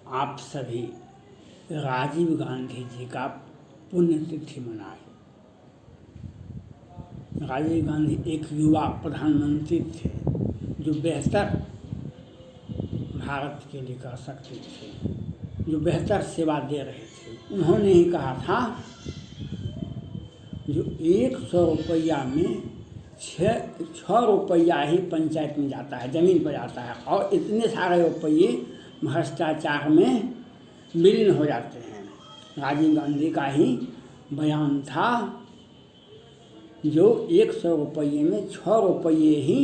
आप सभी राजीव गांधी जी का पुण्यतिथि मनाएं। राजीव गांधी एक युवा प्रधानमंत्री थे जो बेहतर भारत के लिए कर सकते थे, जो बेहतर सेवा दे रहे थे। उन्होंने ही कहा था जो 100 रुपया में 6 रुपया ही पंचायत में जाता है, ज़मीन पर जाता है, और इतने सारे रुपये भ्रष्टाचार में विलीन हो जाते हैं। राजीव गांधी का ही बयान था जो 100 रुपये में 6 रुपये ही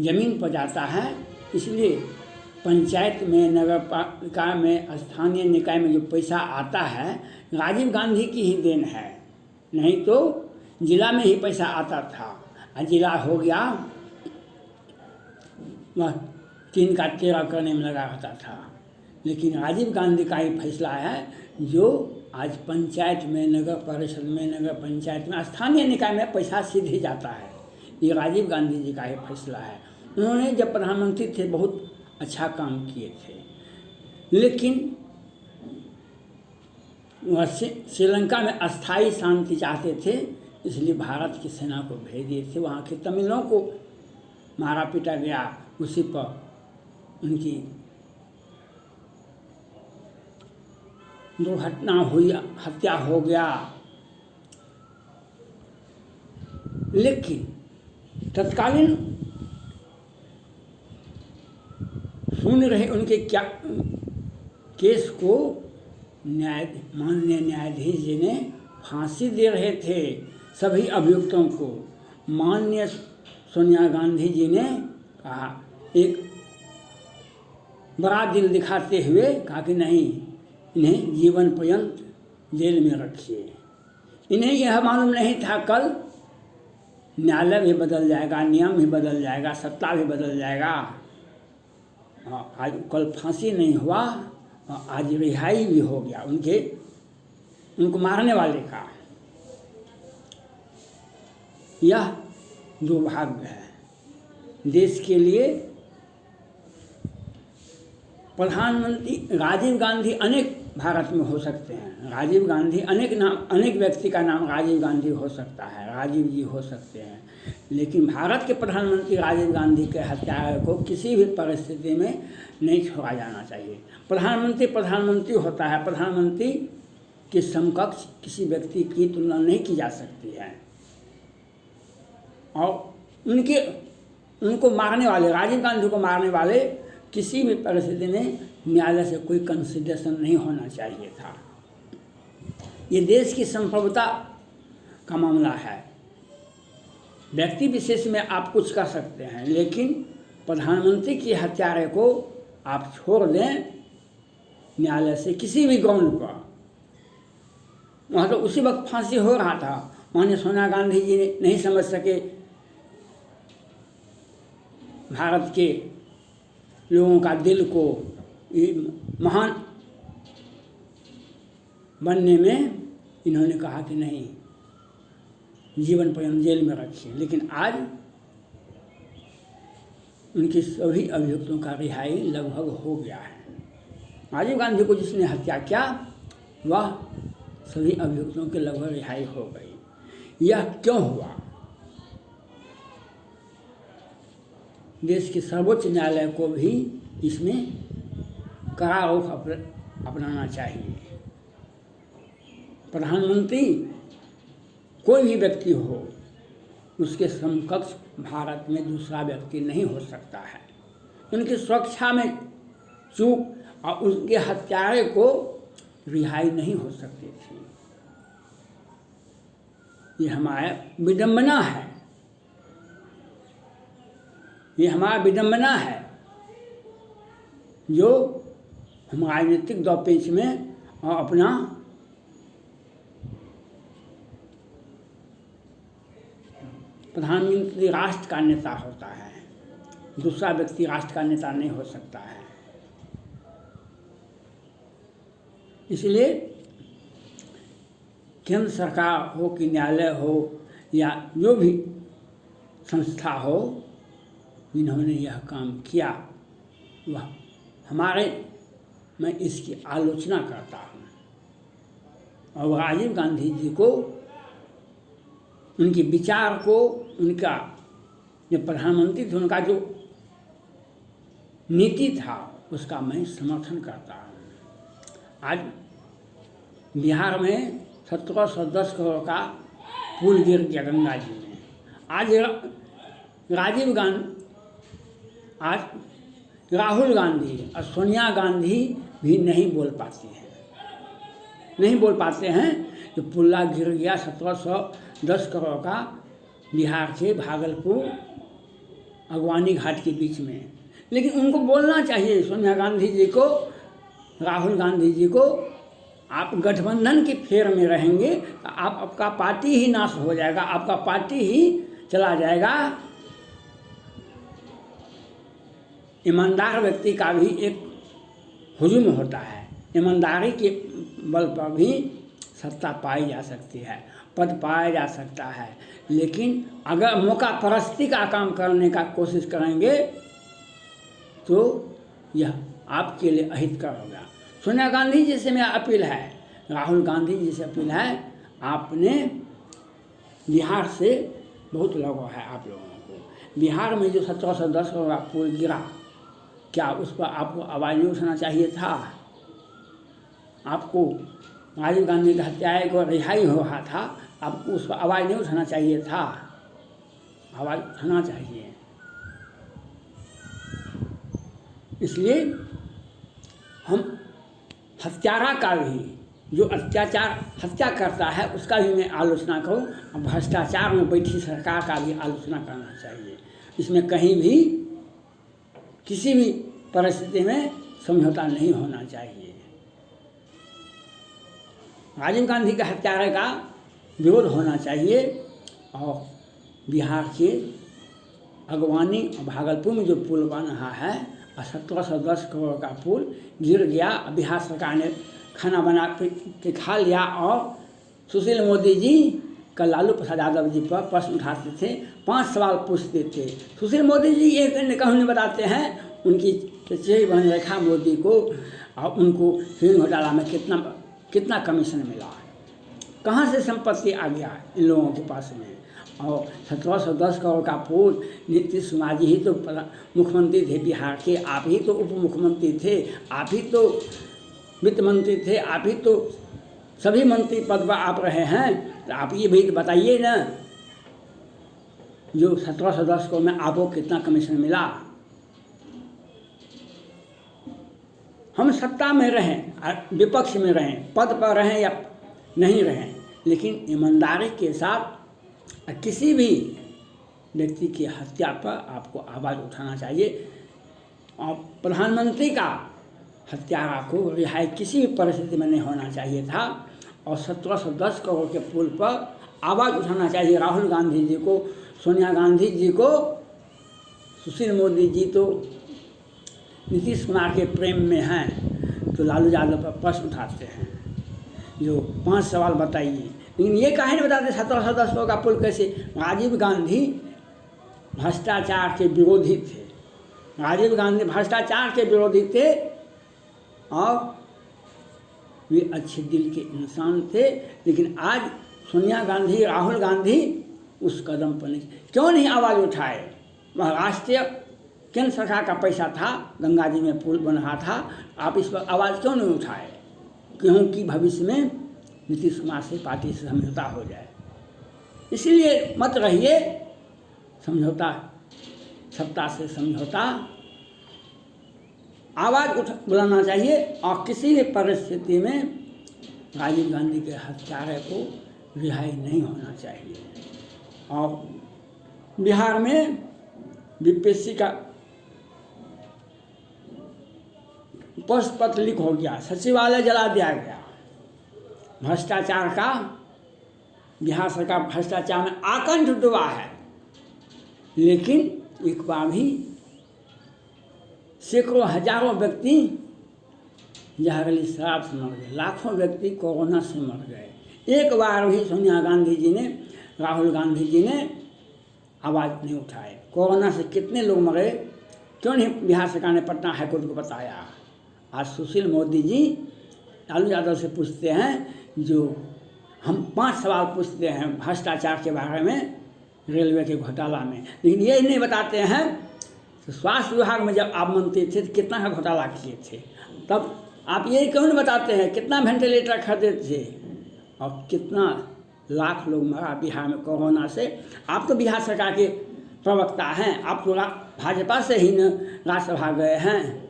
ज़मीन पर जाता है। इसलिए पंचायत में, नगर पालिका में, स्थानीय निकाय में जो पैसा आता है राजीव गांधी की ही देन है। नहीं तो जिला में ही पैसा आता था और जिला हो गया वह 3 का 13 करने में लगा रहता था। लेकिन राजीव गांधी का ही फैसला है जो आज पंचायत में, नगर परिषद में, नगर पंचायत में, स्थानीय निकाय में पैसा सीधे जाता है। ये राजीव गांधी जी का ही फैसला है। उन्होंने जब प्रधानमंत्री थे बहुत अच्छा काम किए थे, लेकिन वह श्रीलंका में अस्थाई शांति चाहते थे, इसलिए भारत की सेना को भेज दिए थे। वहाँ के तमिलों को मारा पीटा गया, उसी पर उनकी दुर्घटना हुई, हत्या हो गया। लेकिन तत्कालीन सुन रहे उनके क्या केस को माननीय न्यायाधीश जी ने फांसी दे रहे थे सभी अभियुक्तों को। माननीय सोनिया गांधी जी ने कहा, एक बड़ा दिल दिखाते हुए कहा कि नहीं, इन्हें जीवन पर्यंत जेल में रखिए। इन्हें यह मालूम नहीं था कल न्यायालय भी बदल जाएगा, नियम भी बदल जाएगा, सत्ता भी बदल जाएगा। आज कल फांसी नहीं हुआ, आज रिहाई भी हो गया उनको मारने वाले का। यह दुर्भाग्य है देश के लिए। प्रधानमंत्री राजीव गांधी अनेक भारत में हो सकते हैं। राजीव गांधी अनेक व्यक्ति का नाम राजीव गांधी हो सकता है, राजीव जी हो सकते हैं, लेकिन भारत के प्रधानमंत्री राजीव गांधी के हत्यारे को किसी भी परिस्थिति में नहीं छोड़ा जाना चाहिए। प्रधानमंत्री होता है। प्रधानमंत्री के समकक्ष किसी व्यक्ति की तुलना नहीं की जा सकती है। और उनको मारने वाले, राजीव गांधी को मारने वाले किसी भी परिस्थिति में न्यायालय से कोई कंसिडरेशन नहीं होना चाहिए था। ये देश की संप्रभुता का मामला है। व्यक्ति विशेष में आप कुछ कर सकते हैं, लेकिन प्रधानमंत्री के हत्यारे को आप छोड़ दें न्यायालय से किसी भी ग्राउंड पर। वहाँ तो उसी वक्त फांसी हो रहा था। माननीय सोनिया गांधी जी नहीं समझ सके भारत के लोगों का दिल को महान बनने में। इन्होंने कहा कि नहीं, जीवन पर्यंत जेल में रखिए। लेकिन आज उनके सभी अभियुक्तों का रिहाई लगभग हो गया है। राजीव गांधी को जिसने हत्या किया वह सभी अभियुक्तों के लगभग रिहाई हो गई। यह क्यों हुआ? देश के सर्वोच्च न्यायालय को भी इसमें कड़ा रुख अपनाना चाहिए। प्रधानमंत्री कोई भी व्यक्ति हो, उसके समकक्ष भारत में दूसरा व्यक्ति नहीं हो सकता है। उनकी सुरक्षा में चूक और उनके हत्यारे को रिहाई नहीं हो सकती थी। ये हमारा विडंबना है। ये हमारा विडंबना है जो हम राजनीतिक दौपेच में और अपना प्रधानमंत्री राष्ट्र का नेता होता है, दूसरा व्यक्ति राष्ट्र का नेता नहीं हो सकता है। इसलिए केंद्र सरकार हो कि न्यायालय हो या जो भी संस्था हो, जिन्होंने यह काम किया वह मैं इसकी आलोचना करता हूँ। और राजीव गांधी जी को, उनके विचार को, उनका जो प्रधानमंत्री थे उनका जो नीति था उसका मैं समर्थन करता हूँ। आज बिहार में 1710 करोड़ का पुल गिर गया गंगा जी में। आज राहुल गांधी और सोनिया गांधी भी नहीं बोल पाते हैं कि पुल्ला गिर गया 1710 करोड़ का बिहार के भागलपुर अगवानी घाट के बीच में। लेकिन उनको बोलना चाहिए सोनिया गांधी जी को, राहुल गांधी जी को, आप गठबंधन के फेर में रहेंगे तो आपका पार्टी ही नाश हो जाएगा, आपका पार्टी ही चला जाएगा। ईमानदार व्यक्ति का भी एक हुजूम होता है, ईमानदारी के बल पर भी सत्ता पाई जा सकती है, पद पाया जा सकता है। लेकिन अगर मौका परस्ती का काम करने का कोशिश करेंगे तो यह आपके लिए अहितकर होगा। सोनिया गांधी जी से मेरा अपील है, राहुल गांधी जी से अपील है, आपने बिहार से बहुत लगाव है आप लोगों को। बिहार में जो 1710 करोड़ का पुल गिरा, क्या उस पर आपको आवाज़ नहीं उठाना चाहिए था? आपको राजीव गांधी के हत्यारे को रिहाई हो रहा था, आपको उस पर आवाज़ नहीं उठाना चाहिए था? आवाज़ उठाना चाहिए। इसलिए हम हत्यारा का भी, जो हत्या करता है उसका भी मैं आलोचना करूं, और भ्रष्टाचार में बैठी सरकार का भी आलोचना करना चाहिए। इसमें कहीं भी किसी भी परिस्थिति में समझौता नहीं होना चाहिए। राजीव गांधी के हत्यारे का विरोध होना चाहिए और बिहार के अगवानी और भागलपुर में जो पुल बन रहा है, 1710 करोड़ का पुल गिर गया। बिहार सरकार ने खाना बना के खा लिया। और सुशील मोदी जी कल लालू प्रसाद यादव जी पर प्रश्न उठाते थे, 5 सवाल पूछते थे। सुशील मोदी जी एक कहानी बताते हैं, उनकी चचेरी बहन रेखा मोदी को और उनको ऋण घोटाला में कितना कमीशन मिला, कहाँ से संपत्ति आ गया इन लोगों के पास में। और 1710 करोड़ का पुल, नीतीश कुमार जी ही तो मुख्यमंत्री थे बिहार के, आप ही तो उप मुख्यमंत्री थे, आप ही तो वित्त मंत्री थे, आप ही तो सभी मंत्री पद पर आप रहे हैं। तो आप ये भी बताइए ना, जो 1710 करोड़ में आपको कितना कमीशन मिला। हम सत्ता में रहें, विपक्ष में रहें, पद पर रहें या नहीं रहें, लेकिन ईमानदारी के साथ किसी भी व्यक्ति की हत्या पर आपको आवाज़ उठाना चाहिए। और प्रधानमंत्री का हत्यारा को रिहाई किसी भी परिस्थिति में नहीं होना चाहिए था। और 1710 करोड़ के पुल पर आवाज़ उठाना चाहिए राहुल गांधी जी को, सोनिया गांधी जी को। सुशील मोदी जी तो नीतीश कुमार के प्रेम में हैं, तो लालू यादव पर प्रश्न उठाते हैं जो 5 सवाल बताइए। लेकिन ये काहे नहीं बताते 1710 करोड़ का पुल कैसे? राजीव गांधी भ्रष्टाचार के विरोधी थे, राजीव गांधी भ्रष्टाचार के विरोधी थे और वे अच्छे दिल के इंसान थे। लेकिन आज सोनिया गांधी, राहुल गांधी उस कदम पर नहीं, क्यों नहीं आवाज़ उठाए? वह राष्ट्रीय केंद्र सरकार का पैसा था, गंगा जी में पुल बन रहा था, आप इस पर आवाज़ क्यों नहीं उठाए? क्योंकि भविष्य में नीतीश कुमार से पार्टी से समझौता हो जाए। इसलिए मत रहिए समझौता, सत्ता से समझौता। आवाज़ बुलाना चाहिए और किसी भी परिस्थिति में राजीव गांधी के हत्यारे को रिहाई नहीं होना चाहिए। और बिहार में बीपीएससी का पोस्ट पत्र लीक हो गया, सचिवालय जला दिया गया। भ्रष्टाचार का, बिहार सरकार भ्रष्टाचार में आकंठ डूबा है। लेकिन एक बार भी सैकड़ों हजारों व्यक्ति जहरीली शराब से मर गए, लाखों व्यक्ति कोरोना से मर गए। एक बार भी सोनिया गांधी जी ने, राहुल गांधी जी ने आवाज़ नहीं उठाए। कोरोना से कितने लोग मरे, क्यों नहीं बिहार सरकार ने पटना हाईकोर्ट को बताया। आज सुशील मोदी जी लालू यादव से पूछते हैं, जो हम 5 सवाल पूछते हैं भ्रष्टाचार के बारे में, रेलवे के घोटाला में, लेकिन ये नहीं बताते हैं तो स्वास्थ्य विभाग में जब आप मंत्री थे तो कितना का घोटाला किए थे, तब आप ये क्यों नहीं बताते हैं कितना वेंटिलेटर खरीदे थे और कितना लाख लोग मरा बिहार में कोरोना से। आप तो बिहार सरकार के प्रवक्ता हैं, आप तो भाजपा से ही न राज्यसभा गए हैं।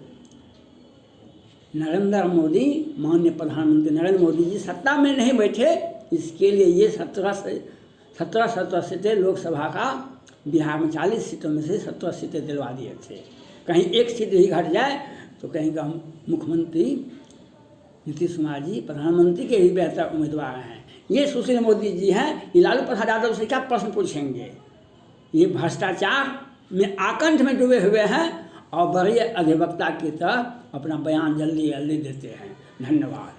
नरेंद्र मोदी, माननीय प्रधानमंत्री नरेंद्र मोदी जी सत्ता में नहीं बैठे, इसके लिए ये 17 सीटें लोकसभा का बिहार में 40 सीटों में से 17 सीटें दिलवा दिए थे। कहीं एक सीट ही घट जाए तो कहीं का मुख्यमंत्री नीतीश कुमार जी प्रधानमंत्री के ही बेहतर उम्मीदवार हैं। ये सुशील मोदी जी हैं, ये लालू प्रसाद यादव से क्या प्रश्न पूछेंगे। ये भ्रष्टाचार में आकंठ में डूबे हुए हैं और बड़े अधिवक्ता की तरह अपना बयान जल्दी जल्दी देते हैं। धन्यवाद।